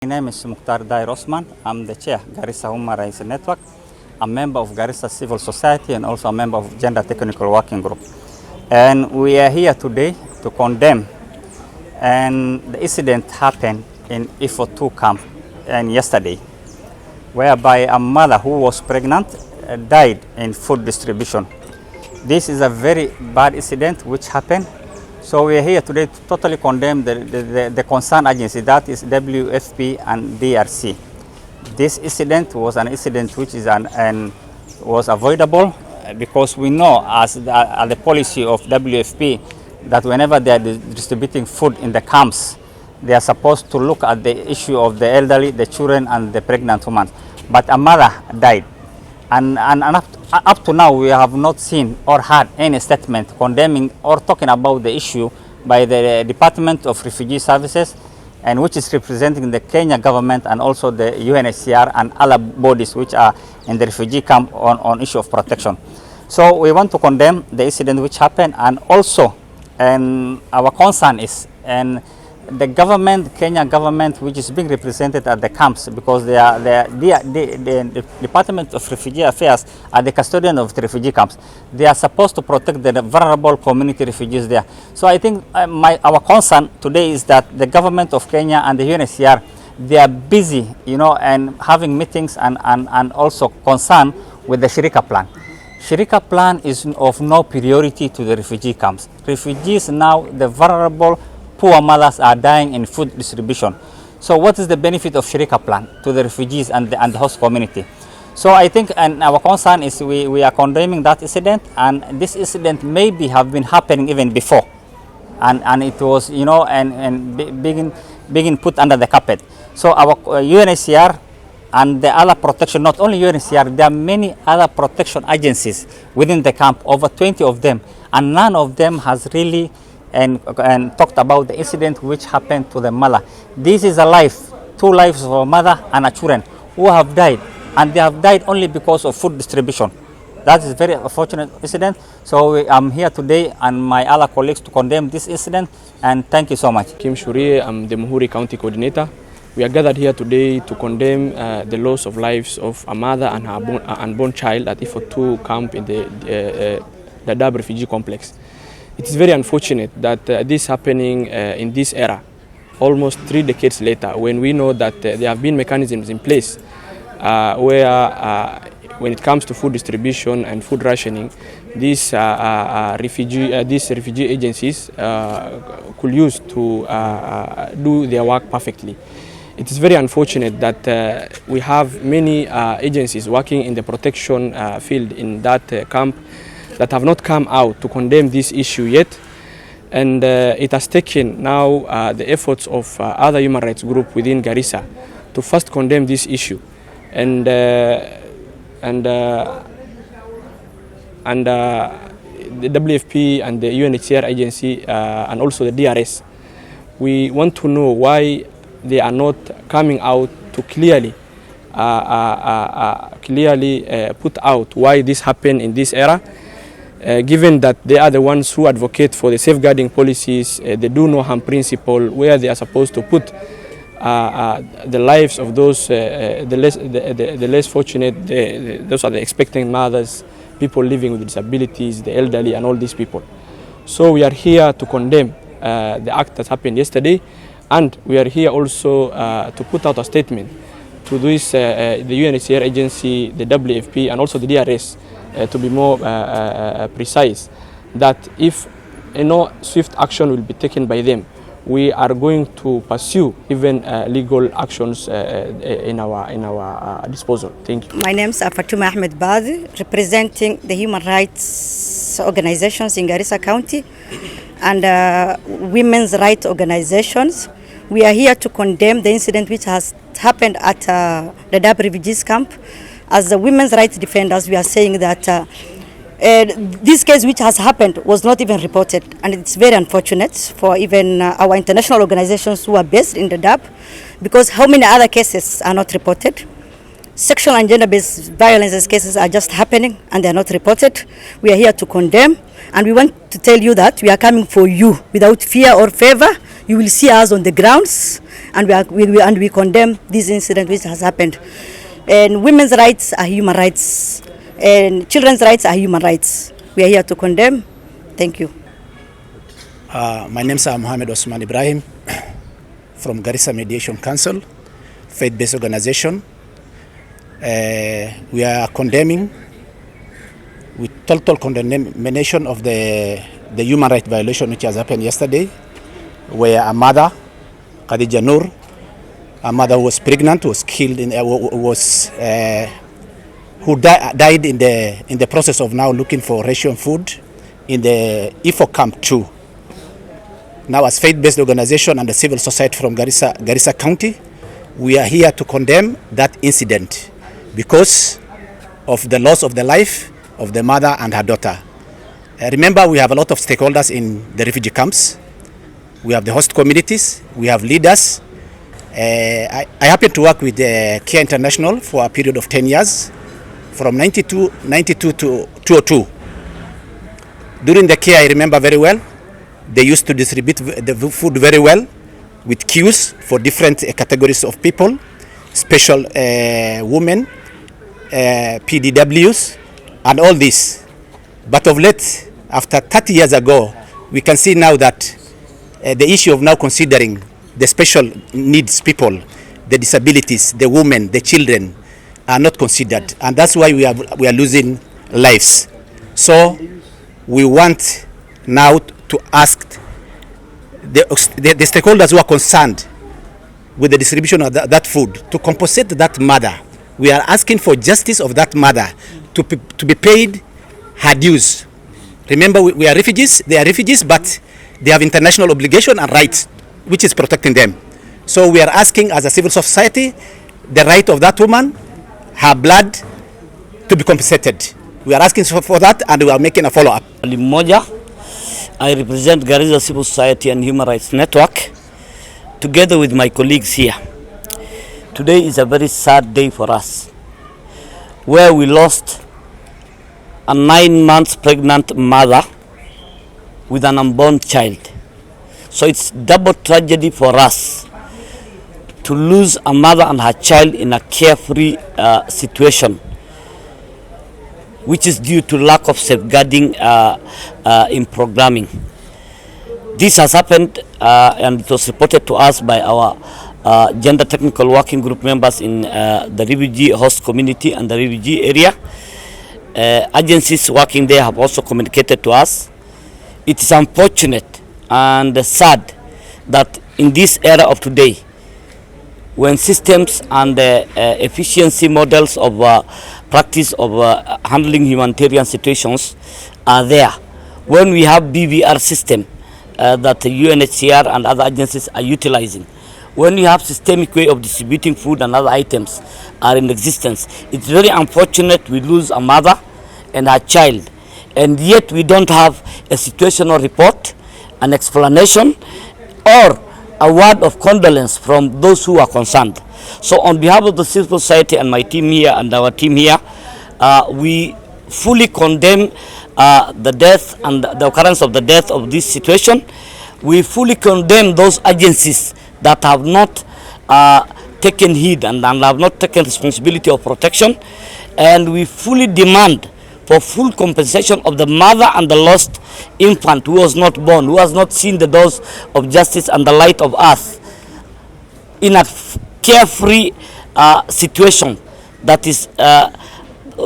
My name is Mukhtar Osman. I'm the chair Garissa Human Rights Network, a member of Garissa Civil Society and also a member of Gender Technical Working Group. And we are here today to condemn and the incident happened in ifo2 camp and yesterday, whereby a mother who was pregnant died in food distribution. This is a very bad incident which happened. So we are here today to totally condemn the concerned agency, that is WFP and DRC. This incident was an incident which is was avoidable because we know as the policy of WFP that whenever they are distributing food in the camps, they are supposed to look at the issue of the elderly, the children and the pregnant women. But a mother died. And up to now, we have not seen or heard any statement condemning or talking about the issue by the Department of Refugee Services, and which is representing the Kenya government and also the UNHCR and other bodies which are in the refugee camp on issue of protection. So we want to condemn the incident which happened, and also our concern is the government, Kenya government, which is being represented at the camps, because the Department of Refugee Affairs are the custodian of the refugee camps. They are supposed to protect the vulnerable community refugees there. So I think our concern today is that the government of Kenya and the UNHCR, they are busy, and having meetings and also concern with the Shirika plan. Shirika plan is of no priority to the refugee camps. Refugees now, the vulnerable poor mothers are dying in food distribution. So what is the benefit of Shirika plan to the refugees and the host community? So I think, and our concern is we are condemning that incident, and this incident maybe have been happening even before, and it was being put under the carpet. So our UNHCR and the other protection, not only UNHCR, there are many other protection agencies within the camp, over 20 of them, and none of them has really and talked about the incident which happened to the mother. This is a life, 2 lives of a mother and a children who have died, and they have died only because of food distribution. That is a very unfortunate incident. So I'm here today and my other colleagues to condemn this incident, and thank you so much. Kim Shurie, I'm the Muhuri County Coordinator. We are gathered here today to condemn the loss of lives of a mother and her unborn child at ifo2 camp in the Dadaab refugee complex. It is very unfortunate that this is happening in this era, almost 3 decades later, when we know that there have been mechanisms in place where when it comes to food distribution and food rationing, these refugee agencies could use to do their work perfectly. It is very unfortunate that we have many agencies working in the protection field in that camp that have not come out to condemn this issue yet, and it has taken now the efforts of other human rights groups within Garissa to first condemn this issue, and the WFP and the UNHCR agency and also the DRS. We want to know why they are not coming out to clearly put out why this happened in this era. Given that they are the ones who advocate for the safeguarding policies, the do no harm principle, where they are supposed to put the lives of those the less fortunate, those are the expectant mothers, people living with disabilities, the elderly, and all these people. So we are here to condemn the act that happened yesterday, and we are here also to put out a statement to this the UNHCR agency, the WFP, and also the DRS. To be more precise, that if no swift action will be taken by them, we are going to pursue even legal actions in our disposal. Thank you. My name is ifo2 representing the human rights organizations in Garissa County and women's rights organizations. We are here to condemn the incident which has happened at the Dadaab refugees camp. As the women's rights defenders, we are saying that this case which has happened was not even reported, and it's very unfortunate for even our international organizations who are based in Dadaab, because how many other cases are not reported? Sexual and gender-based violence cases are just happening and they are not reported. We are here to condemn, and we want to tell you that we are coming for you without fear or favor. You will see us on the grounds, and we condemn this incident which has happened. And women's rights are human rights, and children's rights are human rights. We are here to condemn. Thank you. My name is Mohammed Osman Ibrahim from Garissa Mediation Council, faith-based organization. We are condemning with total condemnation of the human rights violation which has happened yesterday, where a mother, Khadija Noor, a mother who was pregnant, was killed who died in the process of now looking for ration food in the ifo2. Now, as faith-based organization and the civil society from Garissa County, we are here to condemn that incident because of the loss of the life of the mother and her daughter. Remember, we have a lot of stakeholders in the refugee camps. We have the host communities, we have leaders. I happen to work with Care International for a period of 10 years, from 92 to 2002. During the Care, I remember very well, they used to distribute the food very well with queues for different categories of people, special women, PDWs, and all this. But of late, after 30 years ago, we can see now that the issue of now considering the special needs people, the disabilities, the women, the children are not considered, and that's why we are losing lives. So we want now to ask the stakeholders who are concerned with the distribution of that food to compensate that mother. We are asking for justice of that mother to be paid her dues. Remember, we are refugees, they are refugees, but they have international obligation and rights which is protecting them. So we are asking as a civil society the right of that woman, her blood, to be compensated. We are asking for that, and we are making a follow-up. I represent Garissa Civil Society and Human Rights Network together with my colleagues here. Today is a very sad day for us, where we lost a 9 months pregnant mother with an unborn child. So it's double tragedy for us to lose a mother and her child in a carefree situation, which is due to lack of safeguarding in programming. This has happened and it was reported to us by our gender technical working group members in the refugee host community and the refugee area. Agencies working there have also communicated to us. It is unfortunate and sad that in this era of today, when systems and efficiency models of practice of handling humanitarian situations are there, when we have BVR system that the UNHCR and other agencies are utilizing, when you have systemic way of distributing food and other items are in existence, it's very unfortunate we lose a mother and her child, and yet we don't have a situational report, an explanation, or a word of condolence from those who are concerned. So on behalf of the civil society and my team here and our team here, we fully condemn the death and the occurrence of the death of this situation. We fully condemn those agencies that have not taken heed and have not taken responsibility of protection, and we fully demand for full compensation of the mother and the lost infant who was not born, who has not seen the doors of justice and the light of earth in a carefree situation that is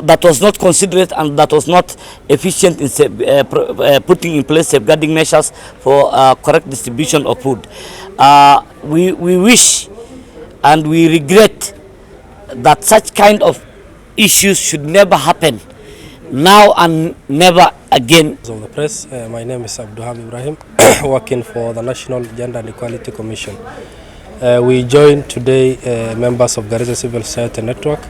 that was not considerate and that was not efficient in putting in place safeguarding measures for correct distribution of food. We wish and we regret that such kind of issues should never happen now and never again. Of the press, my name is Abduham Ibrahim, working for the National Gender and Equality Commission. We joined today members of Garissa Civil Society Network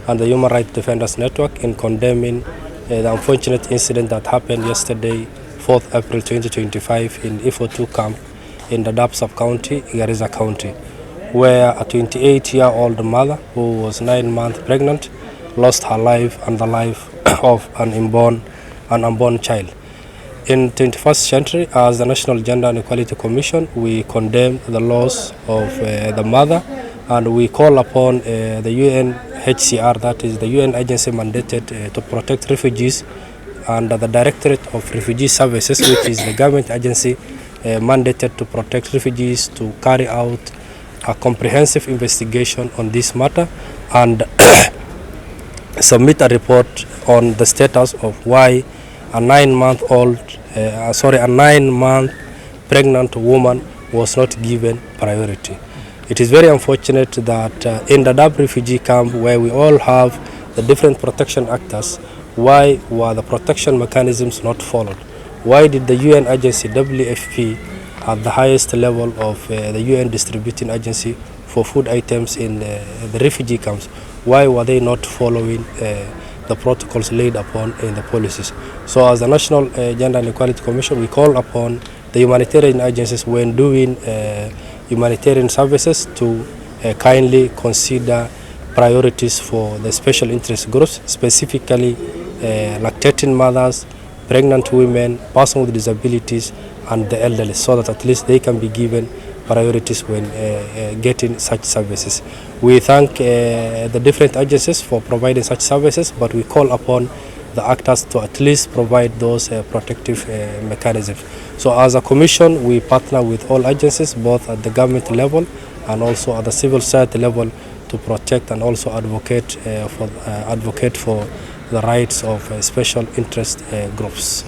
and the Human Rights Defenders Network in condemning the unfortunate incident that happened yesterday, 4th April 2025, in ifo2 camp in the Dadaab sub-county, Garissa County, where a 28-year-old mother who was 9 months pregnant lost her life and the life of an unborn child. In 21st century, as the National Gender and Equality Commission, we condemn the loss of the mother, and we call upon the UNHCR, that is the UN agency mandated to protect refugees, and the Directorate of Refugee Services, which is the government agency mandated to protect refugees, to carry out a comprehensive investigation on this matter and submit a report on the status of why a 9-month pregnant woman was not given priority. It is very unfortunate that in the Dadaab refugee camp, where we all have the different protection actors, why were the protection mechanisms not followed? Why did the UN agency WFP at the highest level of the UN distributing agency for food items in the refugee camps, why were they not following the protocols laid upon in the policies? So as the National Gender and Equality Commission, we call upon the humanitarian agencies when doing humanitarian services to kindly consider priorities for the special interest groups, specifically lactating mothers, pregnant women, persons with disabilities, and the elderly, so that at least they can be given priorities when getting such services. We thank the different agencies for providing such services, but we call upon the actors to at least provide those protective mechanisms. So as a commission, we partner with all agencies, both at the government level and also at the civil society level, to protect and also advocate for the rights of special interest groups.